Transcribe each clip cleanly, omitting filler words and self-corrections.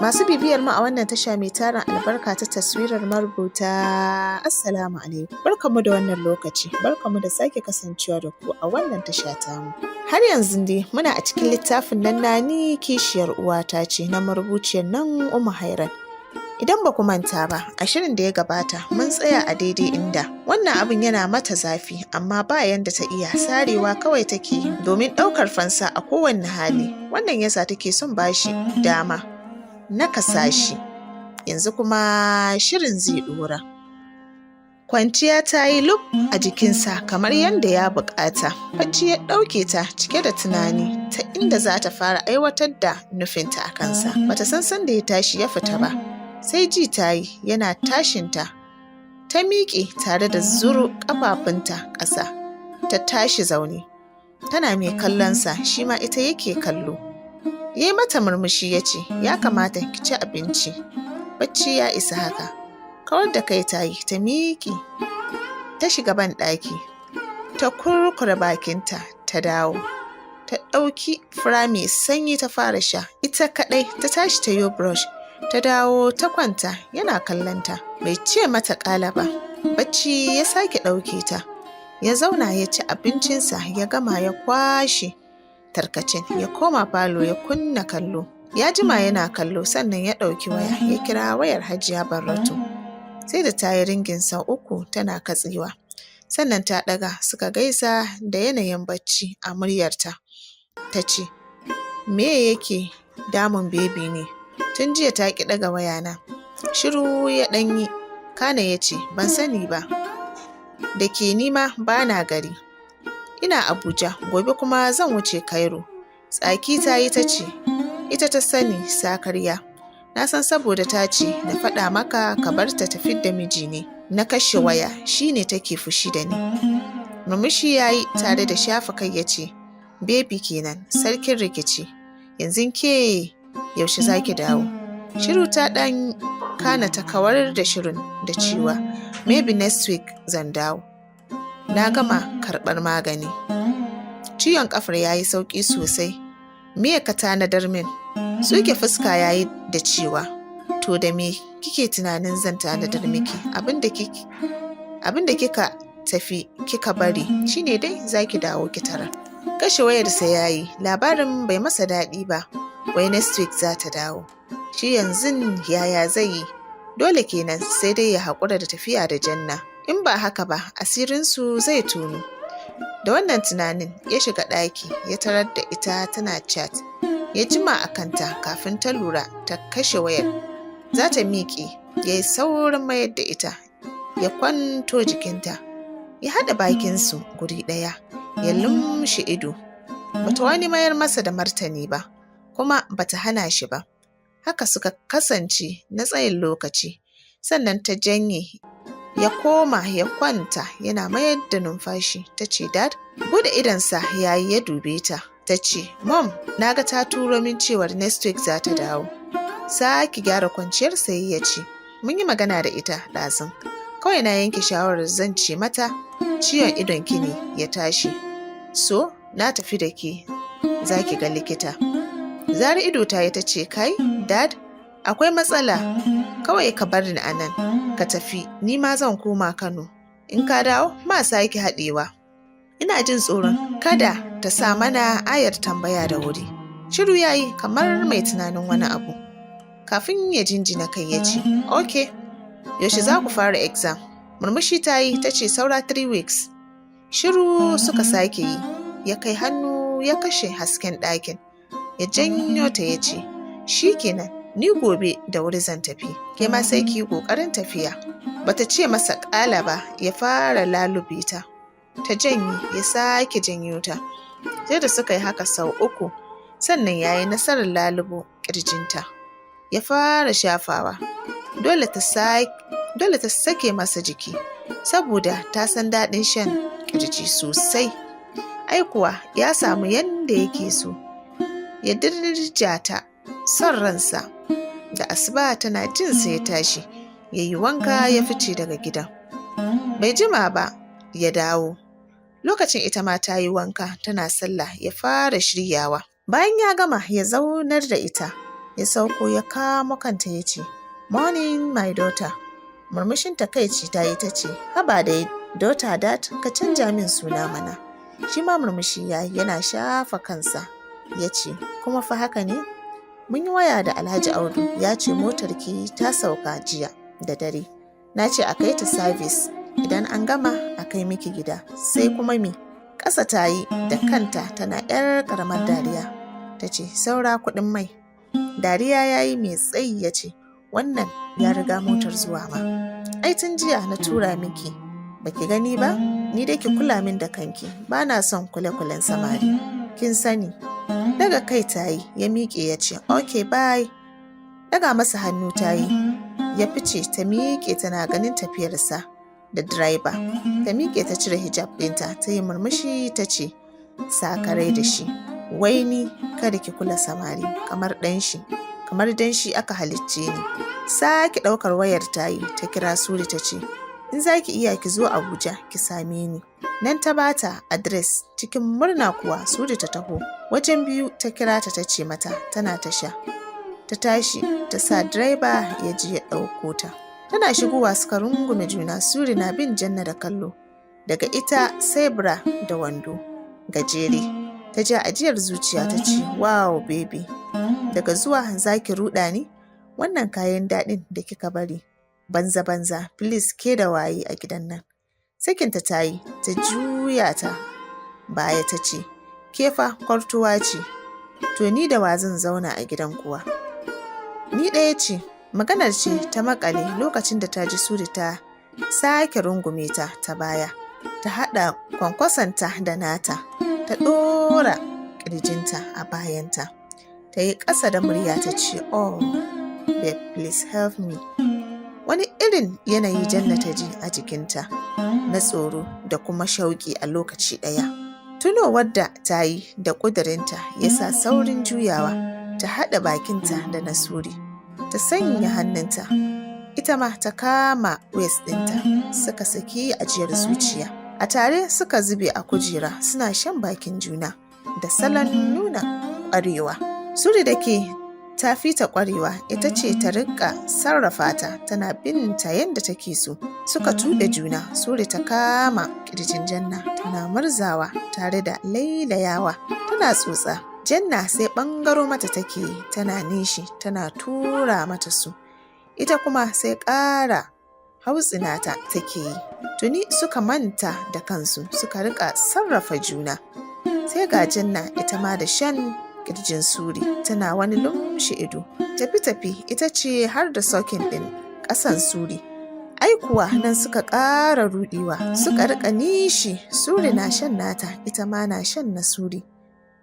Masu bibiyar mu a wannan tasha mai tarin albarka ta taswirar marubuta, Assalamu alaikum. Barkanmu da wannan lokaci, barkanmu da sake kasancewa da ku a wannan tasha tamu. Har yanzu dai muna a cikin littafin nan Nani kishiyar uwata ce na marubuciyar nan Ummu Hairat. Idan ba ku manta ba, a shirin da ya gabata mun tsaya a daidai inda wannan abin yana mata zafi amma ba yanda ta iya, sarewa kawai take domin ɗaukar fansa a kowanne hali. Wannan yasa take son bashi dama na kasashi. Yanzu kuma shirin zai ɗora. Kwanciya ta yi lub a jikinsa kamar yadda ya buƙata. Bacci ya ɗauke ta cike da tunani ta inda za ta fara aiwatar da nufinta a kansa. Bata san sanda ya tashi ya fita ba. Sai ji ta yi yana tashinta. Ta miƙe tare da zuro ƙafafunta ƙasa. Ta tashi zaune. Tana mai kallonsa, shi ma ita yake kallo. Ya yi mata murmushi ya ce, ya kamata ki ci abinci. Bacci ya isa haka. Kawar da kai ta yi, ta miƙe. Ta shiga ban ɗaki. Ta kurkure bakinta, ta dawo. Ta ɗauki fura mai sanyi ta fara sha. Ita kaɗai ta tashi ta yo brush. Ta dawo ta kwanta yana kallonta. Bai ce mata ƙala ba. Bacci ya sake ɗauke ta. Ya zauna ya ci abincinsa, ya gama ya kwashe tarkacen, ya koma falo ya kunna kallo. Ya jima yana kallo sannan ya ɗauki waya ya kira wayar Hajiya Baratu. Sai da ta yi ringin sau 3 tana katsewa. Sannan ta ɗaga suka gaisa da yanayin bacci a muryarta. Ta ce, me yake damun bebi ne? Tun jiya ta ki ɗaga wayana. Shiru ya ɗanyi, kana ya ce, ban sani ba. Da ke nima ba na gari. Ina Abuja, gobe kuma zan wuce Cairo. Tsaki ta yi ta ce, ita ta sani sakarya. Na san saboda ta ce na faɗa maka ka bar ta tafi da miji ne. Na kashe waya, shi ne take fushi da ni. Murmushi ya yi tare da shafa kai ya ce, bebi kenan, sarkin rikici. Yanzu ke yaushe za ki dawo? Shiru ta ɗan kana ta kawar da shirin da cewa, maybe next week zan dawo. Na gama karɓar magani. Ciwon ƙafar ya yi sauƙi sosai. Me ka tanadar min? Suke fuska ya yi da cewa, to da me kike tunanin zan tanadar miki? Abin da kika tafi kika bari shine dai za ki dawo ki tarar. Kashe wayarsa ya yi, labarin bai masa daɗi ba. Wai next week za ta dawo. Shi yanzu yaya zai yi? Dole kenan sai dai ya haƙura da tafiya da Janna. In ba haka ba, asirinsu zai tono. Da wannan tunanin ya shiga ɗaki ya tarar da ita tana chat. Ya jima a kanta kafin ta lura ta kashe wayar. Za ta miƙe, ya yi saurin mayar da ita. Ya kwanto jikinta. Ya haɗa bakinsu guri ɗaya. Ya lumshe ido. Bata wani mayar masa da martani ba, kuma bata hana shi ba. Haka suka kasance na tsayin lokaci. Sannan ta janye. Ya koma ya kwanta yana mayar da numfashi. Ta ce, Dad, bude idonsa yayi ya dube ta. Ta ce, Mom, na ga ta turo min cewar next week za ta dawo. Saki gyara kwanciyar sai ya ce, mun yi magana da ita ɗazun. Kawai na yanke shawarar zan ce mata ciwon idon ki ne ya tashi. So, na tafi da ke za ki ga likita. Zari ido ta yi ta ce, kai, Dad, akwai matsala. Kawai ka bar ni a nan. Ka tafi, ni ma zan koma Kano. In ka dawo, ma sake haɗewa. Ina jin tsoron kada ta sa mana ayar tambaya da wuri. Shiru ya yi kamar mai tunanin wani abu. Kafin ya jinjina kai ya ce, okay, yaushe za ku fara exam? Murmushi ta yi ta ce saura 3 weeks. Shiru suka sake yi. Ya kai hannu ya kashe hasken ɗakin. Ya janyo ta ya ce, shi kenan, ni gobe da wuri zan tafi. Ke ma sai ki yi ƙoƙarin tafiya. Bata ce masa ƙala ba, ya fara lalube ta. Ta janye, ya sake janyo ta. Sai da suka yi haka sau 3, sannan ya yi nasarar lalubo ƙirjinta. Ya fara shafawa. Dole ta sake masa jiki, saboda ta san daɗin shan ƙirji sosai. Ai kuwa ya samu yanda yake so. Ya dirja ta son ransa. Da asuba tana jinsa ya tashi. Ya yi wanka ya fice daga gidan. Bai jima ba ya dawo. Lokacin ita ma ta yi wanka tana sallah ya fara shiryawa. Bayan ya gama ya zaunar da ita. ya sauko ya kamo kanta ya ce, "Morning my daughter." Murmushin takaici ta yi ta ce, "Haba dai daughter dad, ka canja min suna mana." Shi ma murmushi ya yi yana shafa kansa ya ce, "Kuma fa haka ne? Mun yi waya da Alhaji Audu ya ce motarki ta sauka jiya da dare. Na ce a kai ta sabis, idan an gama a kai miki gida, sai kuma me?" Ƙasa ta yi da kanta tana 'yar ƙaramar dariya. Ta ce, "Saura kuɗin mai." Dariya ya yi mai tsayi ya ce, "Wannan ya riga motar zuwa ma. Ai tun jiya na tura miki, baki gani ba? Ni dai ki kula min da kanki, ba na son kule-kulen samari. Kin sani." Daga kai ta yi ya miƙe ya ce, "Okay bye." Daga masa hannu ta yi ya fice, ta miƙe tana ganin tafiyarsa da direba. Ta miƙe ta cire hijab ɗinta ta yi murmushi ta ce, "Sakarai da shi, wai ni kada ki kula samari kamar dan shi aka halicce ni." Sake ɗaukar wayar ta yi ta kira Suri ta ce, "In za ki iya ki zo Abuja ki same ni." Nan ta bata adres. Cikin murna kuwa Suri ta taho. Wajen 2 ta kira ta ce mata tana tasha. Ta tashi ta sa direba ya je ya ɗauko ta. Tana shigowa suka rungume juna. Suri na bin Janna da kallo. Daga ita sai bra da wando gajere. Ta ja ajiyar zuciya ta ce, "Wow baby, daga zuwa za ki ruɗa ni? Wannan kayan daɗin da kika bari banza-banza, please ke da waye a gidan nan?" Sakinta ta yi ta juya ta baya ta ce, "Ke fa kwartuwa ce, to ni da wa zan zauna a gidan kuwa?" Ni ɗaya ce. Maganar ce ta makale lokacin da ta ji Suri ta sake rungume ta baya, ta haɗa kwankwasanta da nata, ta ɗora ƙirjinta a bayanta, ta yi ƙasa da murya ta ce, "Oh babe, please help me." Wani irin yanayi Janna ta ji a jikinta na tsoro da kuma shauƙi a lokaci ɗaya. Tunowar da ta yi da ƙudurinta ya sa saurin juyawa, ta haɗa bakinta da na Suri, ta sanya hannunta, ita ma ta kama waist ɗinta, suka saki ajiyar zuciya. A tare suka zube a kujera suna shan bakin juna da salon nuna ƙwarewa. Suri da ke ta fi ta ƙwarewa ita ce ta riƙa sarrafa ta, tana bin ta yadda take so. Suka tuɗe juna. Suri ta kama ƙirjin Janna tana murzawa tare da lailayawa tana tsotsa. Janna sai ɓangaro mata take yi, tana nishi tana tura mata su. Ita kuma sai ƙara hautsinata take yi. Tuni suka manta da kansu suka riƙa sarrafa juna. Sai ga Janna ita ma da shan ƙirjin Suri tana wani lumshe ido. Tafi-tafi ita ce har da sokin ɗin ƙasan Suri. Ai kuwa nan suka ƙara ruɗewa, suka riƙa nishi. Suri na shan nata, ita ma na shan na Suri.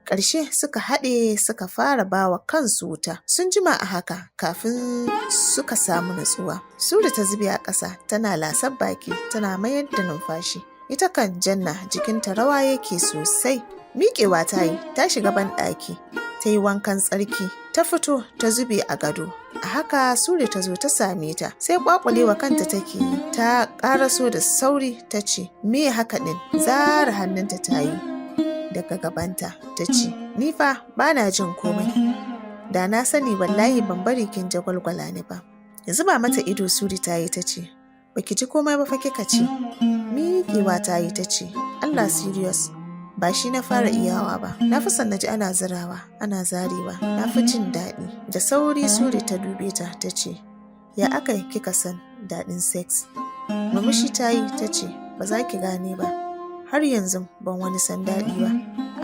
Ƙarshe suka haɗe suka fara bawa kansu wuta. Sun jima a haka kafin suka samu natsuwa. Suri ta zube a ƙasa tana lasar baki tana mayar da numfashi. Ita kan Janna jikinta rawa yake sosai. Miƙewa ta yi ta shiga banɗaki ta yi wankan tsarki, ta fito ta zube a gado. A haka Suri ta zo ta same ta, sai ƙwaƙulewa kanta take yi. Ta ƙaraso da sauri ta ce, "Me haka ɗin?" Zara hannunta ta yi daga gabanta ta ce, "Ni fa ba na jin komai. Da na sani wallahi ban bari kin jagwalgwala ni ba." Zuba mata ido Suri ta yi ta ce, "Baki ji komai ba fa kika ce." Miƙewa ta yi ta ce, "Allah serious, ba shi na fara iyawa ba. Na fi son na ji ana zirawa ana zarewa, na fi jin daɗi." Da sauri Suri ta dube ta ta ce, "Ya aka kika san daɗin sex?" Murmushi ta yi ta ce, "Ba za ki gane ba, har yanzu ban wani san daɗi ba,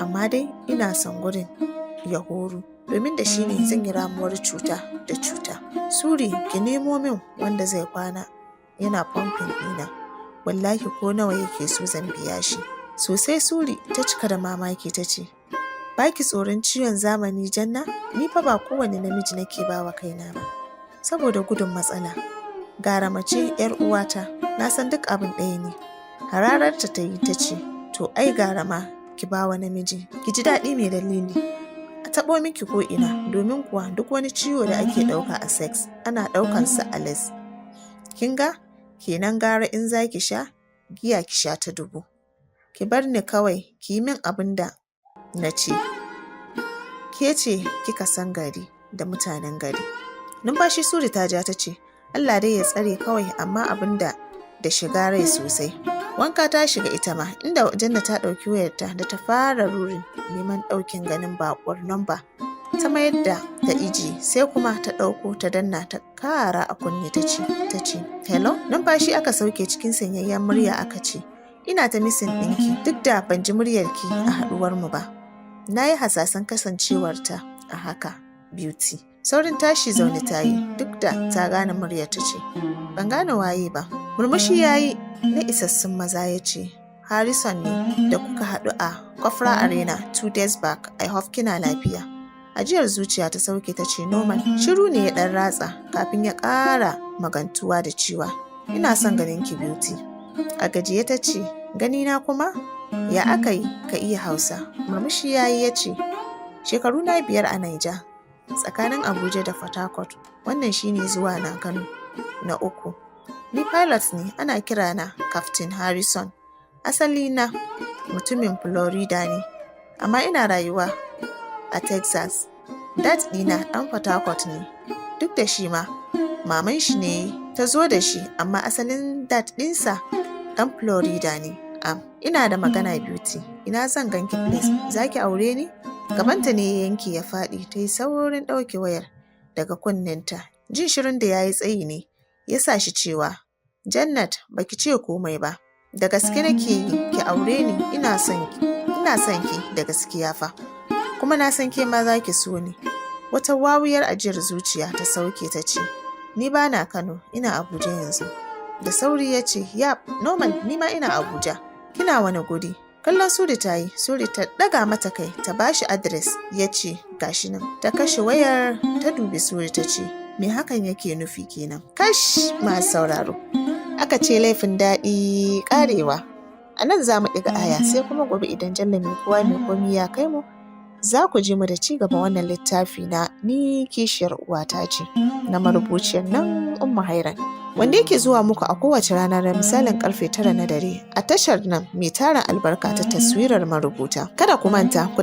amma dai ina son gurin ya horu, domin da shi ne zan yi ramuwar cuta da cuta. Suri ki nemo min wanda zai kwana yana pumping ɗina, wallahi ko nawa yake so zan biya shi." Sosai Suri ta cika da mamaki ta ce, "Ba ki tsoron ciwon zamani Janna? Ni fa ba kowane namiji nake ba wa kaina ba, saboda gudun matsala. Gara mace 'yar uwata, na san duk abin ɗaya ne." Hararta ta yi ta ce, "To ai gara ma ki ba wa namiji, ki ji daɗi mai dalili. A taɓo miki ko ina, domin kuwa duk wani ciwo da ake ɗauka a sex ana ɗaukansa a les. Kin ga, kenan gara in za ki sha giya ki sha ta 1000. Ki bar ni kawai ki yi min abin da na ce. Ke ce kika san gari, da mutanen gari. Numfashi Suri ta ja ta ce, Allah dai ya tsare kawai, amma abin da shiga rai sosai. Wanka ta shiga ita ma, inda Janna ta ɗauki wayarta da ta fara rurin neman ɗaukin ganin baƙuwar namba. Ta mayar da ta iji, sai kuma ta ɗauko ta danna ta kara a kunne ta ce, hello? Numfashi aka sauke cikin sanyayyen murya aka ce, ina ta misin ɗinki duk da ban ji muryarki a haɗuwarmu ba. Na yi hasasan kasancewarta a haka, Beauty. Saurin tashi zaune ta yi duk da ta gane muryar ta ce, ban gane waye ba. Murmushi ya yi na isassun maza ya ce, Harrison ne da kuka haɗu a Kofra Arena 2 days back. I hope kina lafiya. Ajiyar zuciya ta sauke ta ce normal. Shiru ne ya ɗan ratsa kafin ya ƙara magantuwa da cewa, ina son ganin ki Beauty. A gajiye ta ce, ganina kuma? Ya aka yi ka iya Hausa? Murmushi ya yi ya ce, shekaru na 5 a Naija, tsakanin Abuja da Port Harcourt. Wannan shine zuwa na Kano na 3. Ni pilot ne, ana kira na Captain Harrison. Asali na mutumin Florida ne, amma ina rayuwa a Texas. Dad ɗina ɗan Port Harcourt ne, duk da shi ma maman shi ne ta zo da shi, amma asalin dad ɗinsa ɗan Florida ne. Ina da magana Beauty, ina zan ganki please, za ki aure ni? Gabanta ne ya yanke ya faɗi, ta yi saurin ɗauke wayar daga kunninta. Jin shirin da ya yi tsayi ne ya sa shi cewa, Jannat baki ce komai ba, da gaske nake yi, ki aure ni, ina son ki da gaskiya fa, kuma na san ke ma za ki so ni. Wata wawuyar ajiyar zuciya ta sauke ta ce, ni ba na Kano, ina Abuja yanzu. Da sauri ya ce, yap, normal, ni ma ina Abuja. Kina wani guri? Kallon Suri ta yi, Suri ta ɗaga mata kai ta bashi adres, ya ce, gashi nan. Ta kashe wayar ta dubi Suri ta ce, me hakan yake nufi kenan? Kash, masu sauraro. Aka ce laifin daɗi ƙarewa. A nan za mu ɗiga aya, sai kuma gobe idan Jalla mai kowa mai komi ya kai mu, za ku ji mu da ci gaban wannan littafi na Ni Kishiyar Uwata Ce, na marubuciyar nan Ummu Hairan, wanda yake zuwa muku a kowace rana da misalin karfe 9 na dare a tashar nan mai tarin albarka ta Taswirar Marubuta. Kada ku manta